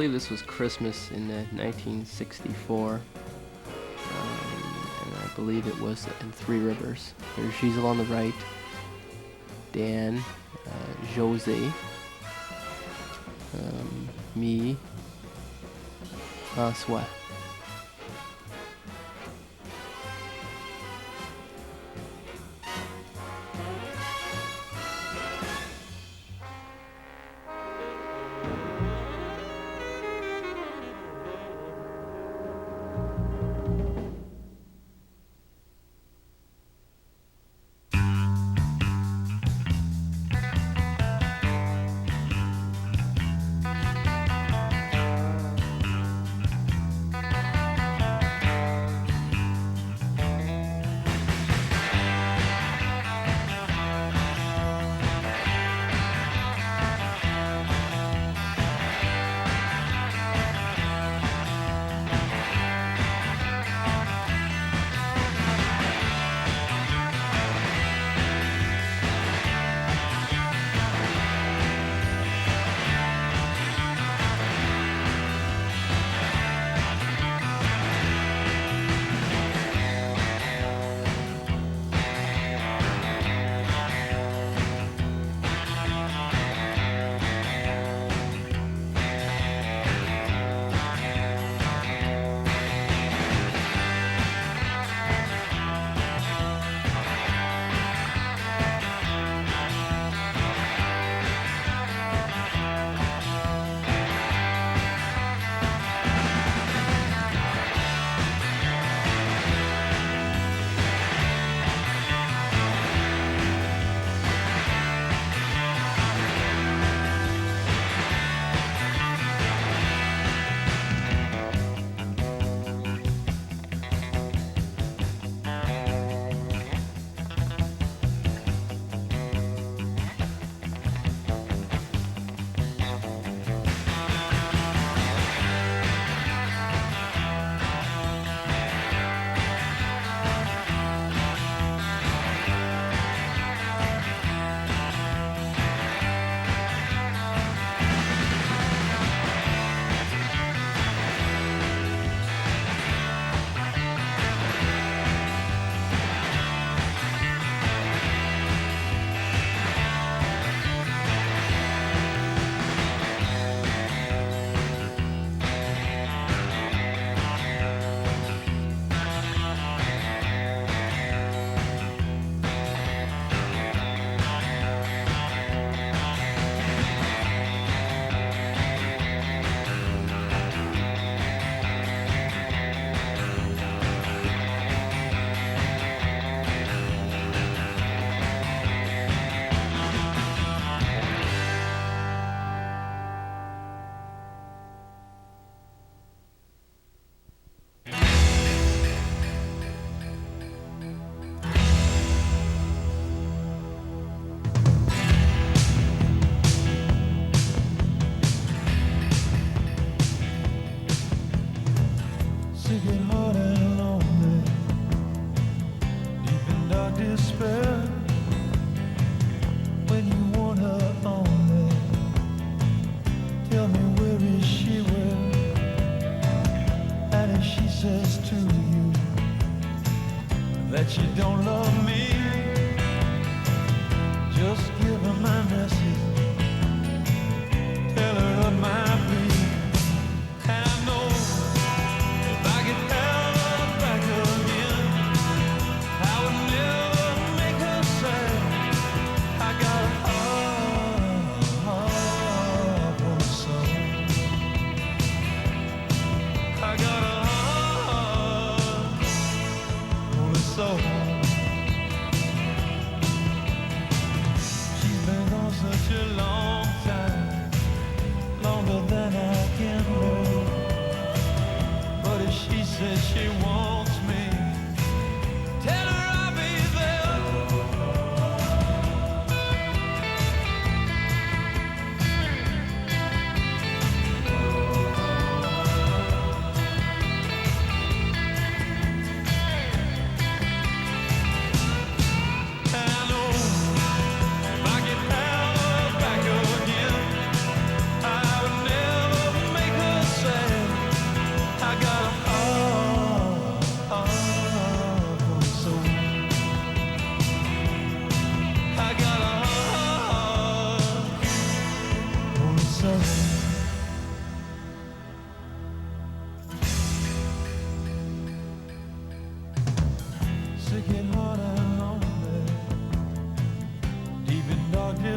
believe this was Christmas in 1964. And I believe it was in Three Rivers. There's Giselle on the right, Dan, Jose, me, François.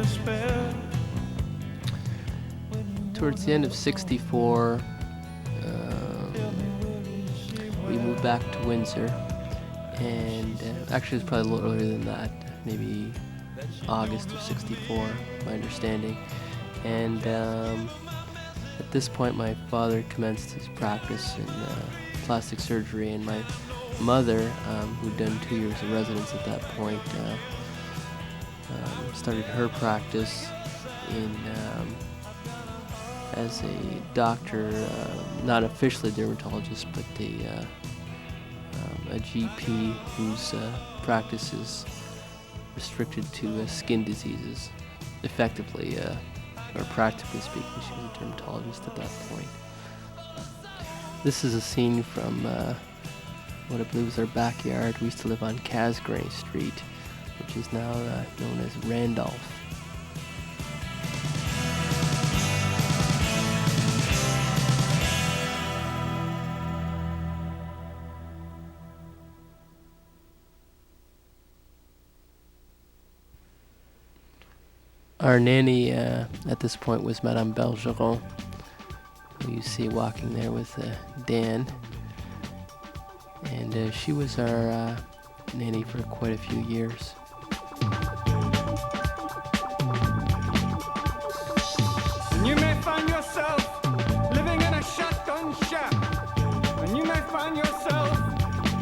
despair. Towards the end of '64, we moved back to Windsor, and actually it was probably a little earlier than that, maybe August of '64, my understanding. And at this point, my father commenced his practice in plastic surgery, and my mother, who'd done 2 years of residence at that point, started her practice in as a doctor, not officially a dermatologist, but a GP whose practice is restricted to skin diseases. Effectively, or practically speaking, she was a dermatologist at that point. This is a scene from what I believe is our backyard. We used to live on Casgrain Street, which is now known as Randolph. Our nanny at this point was Madame Bergeron, who you see walking there with Dan. And she was our nanny for quite a few years. And you may find yourself living in a shotgun shack. And you may find yourself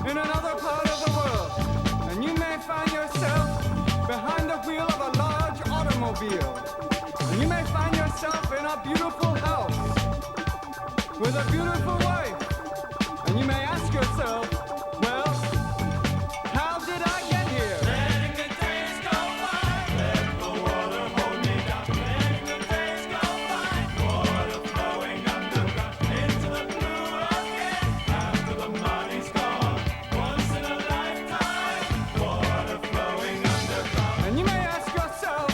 in another part of the world. And you may find yourself behind the wheel of a large automobile. And you may find yourself in a beautiful house with a beautiful wife. And you may ask yourself, well, how did I get here? Letting the days go by, let the water hold me down. Letting the days go by, water flowing underground into the blue again. After the money's gone, once in a lifetime, water flowing underground. And you may ask yourself,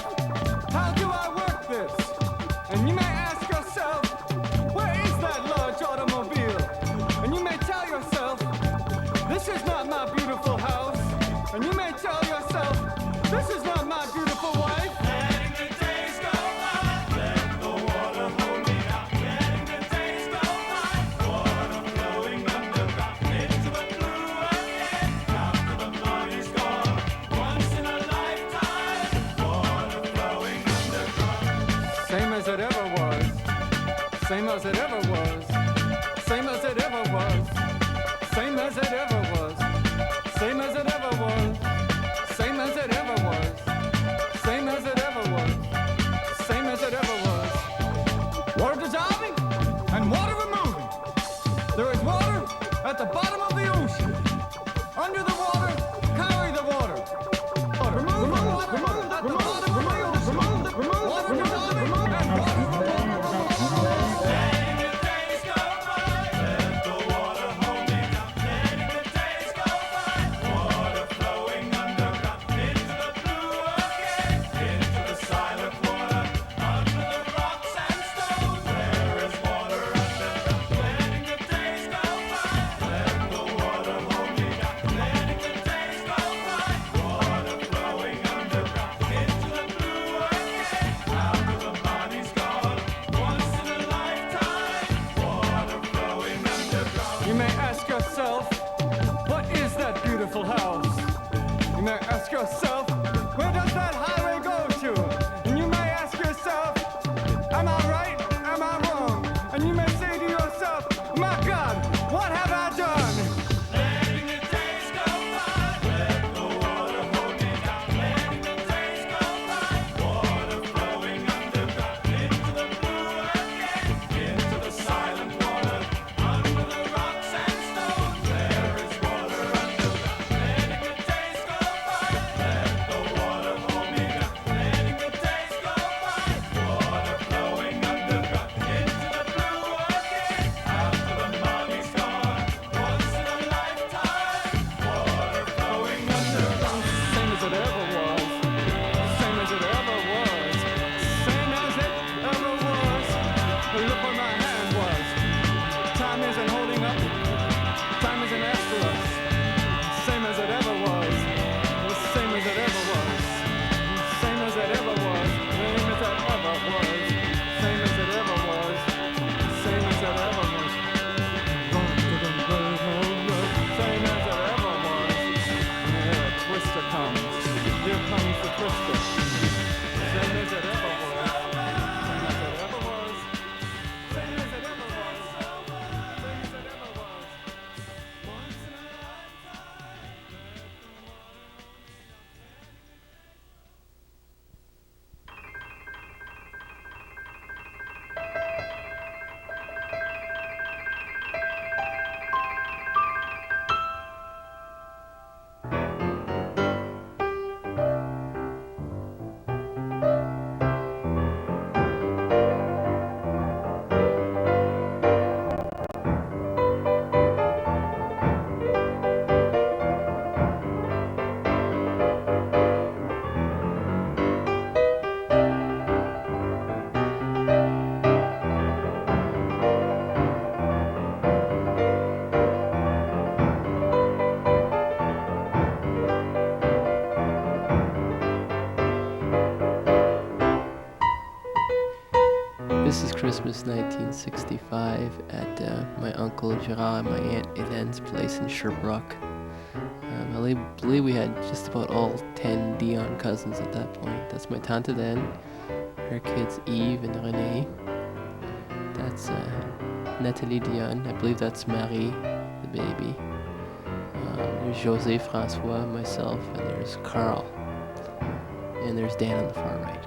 how do I work this? And you may ask yourself, where is that large automobile? And you may tell yourself, this is not my beautiful house. And you may tell yourself, this is not my beautiful wife. Letting the days go by, let the water hold me down. Letting the days go by, water flowing underground into the blue again. After the money's gone, once in a lifetime, water flowing underground. Same as it ever was. Same as it ever was. Same as it ever was. Same as it ever was. Same as it ever was. Same as it ever was. Same as it ever was. Same as it ever was. Water dissolving and water removing. There is water at the bottom of the ocean. Under the water, carry the water. Remove the water at the bottom of the ocean. Water dissolving and water removing. this is Christmas 1965 at my uncle Gerard and my aunt Hélène's place in Sherbrooke. I believe we had just about all 10 Dion cousins at that point. That's my tante then, her kids Yves and René. That's Nathalie Dionne. I believe that's Marie, the baby. There's José Francois, myself, and there's Carl. And there's Dan on the far right.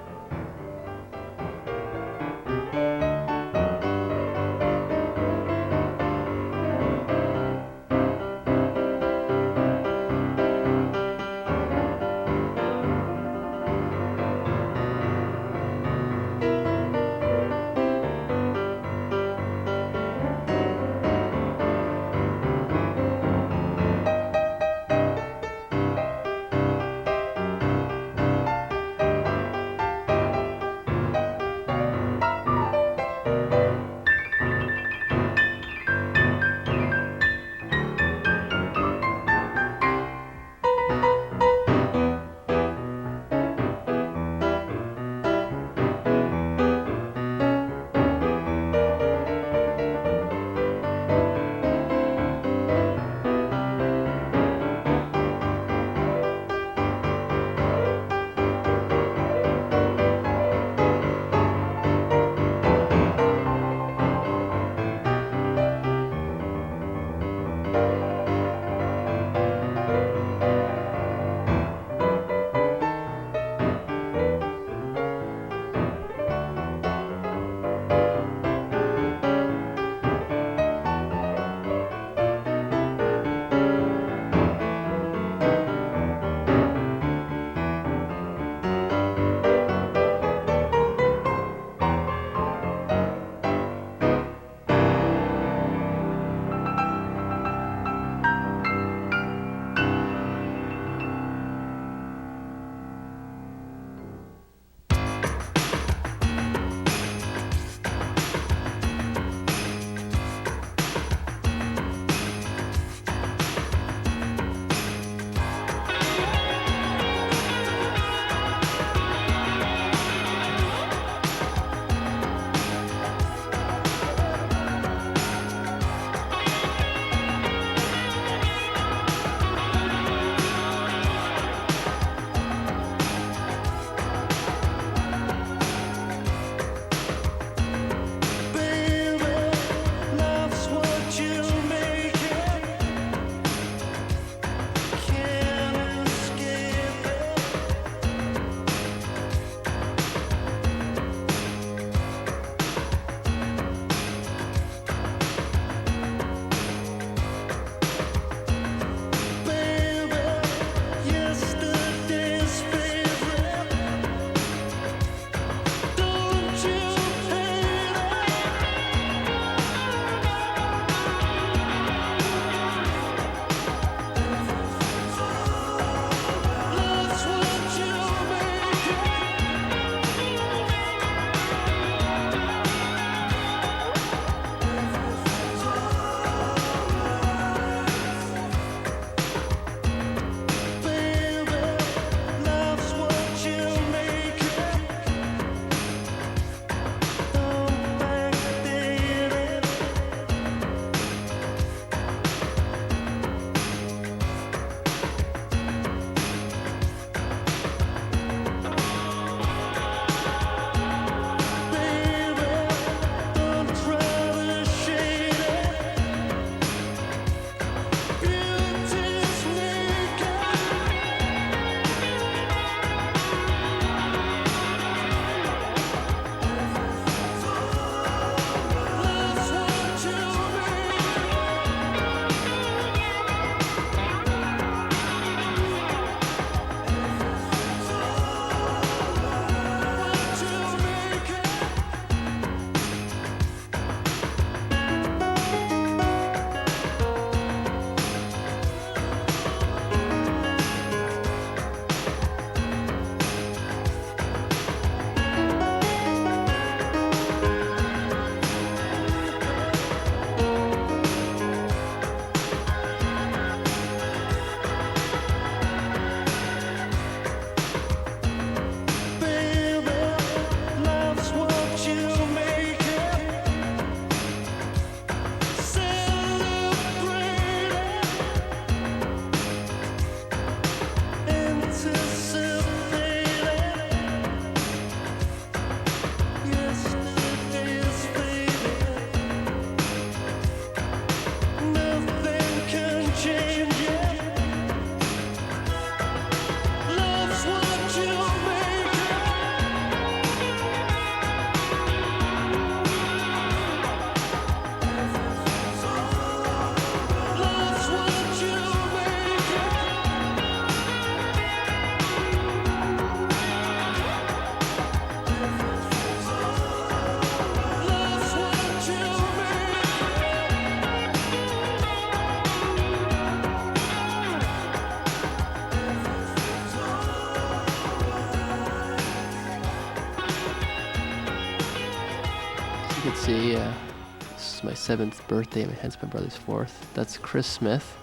let's see, this is my 7th birthday, hence my brother's 4th. That's Chris Smith,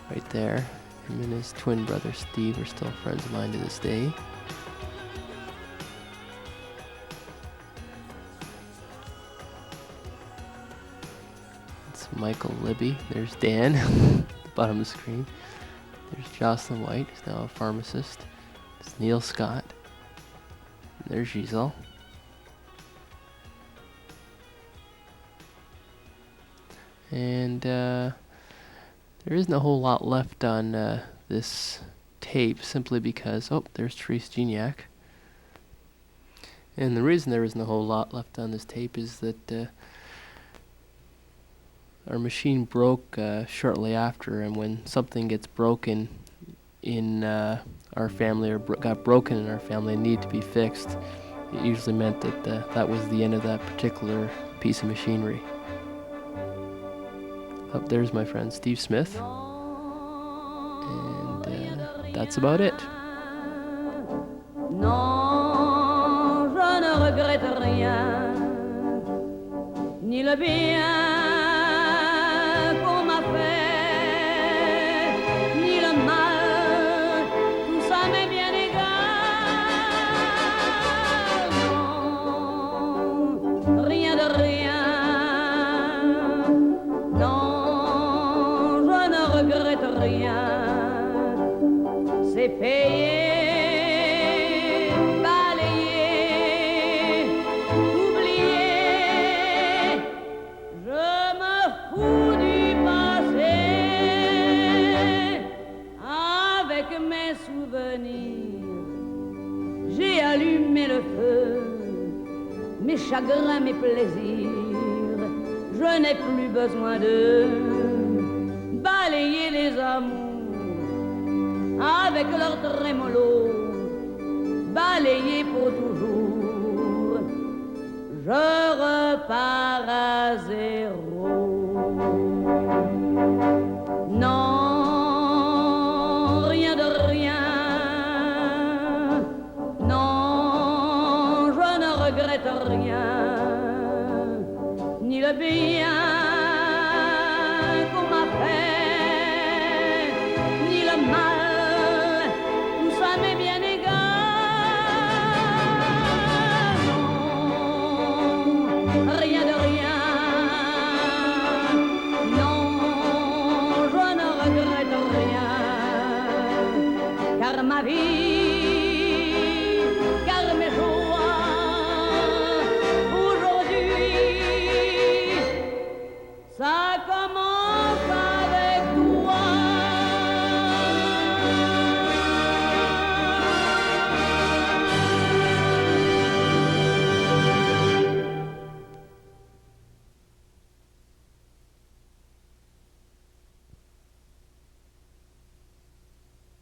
right there. Him and his twin brother Steve are still friends of mine to this day. It's Michael Libby. There's Dan, at the bottom of the screen. There's Jocelyn White, who's now a pharmacist. There's Neil Scott. And there's Giselle. And there isn't a whole lot left on this tape, simply because, oh, there's Therese Gignac. And the reason there isn't a whole lot left on this tape is that our machine broke shortly after, and when something gets broken in our family, or got broken in our family and need to be fixed, it usually meant that that was the end of that particular piece of machinery. Up there's my friend Steve Smith, and that's about it. Non, je ne regrette rien, ni le bien qu'on m'a fait, ni le mal, tout ça m'est bien égal. Non, rien de rien, non, je ne regrette rien, c'est payé. J'ai allumé le feu, mes chagrins, mes plaisirs. Je n'ai plus besoin de balayer les amours avec leur trémolo, balayer pour toujours. Je repars à zéro. Non, rien de rien. Rien, ni le bien qu'on m'a fait, ni le mal, tout ça m'est bien égal. Non, rien de rien, non, je ne regrette rien, car ma vie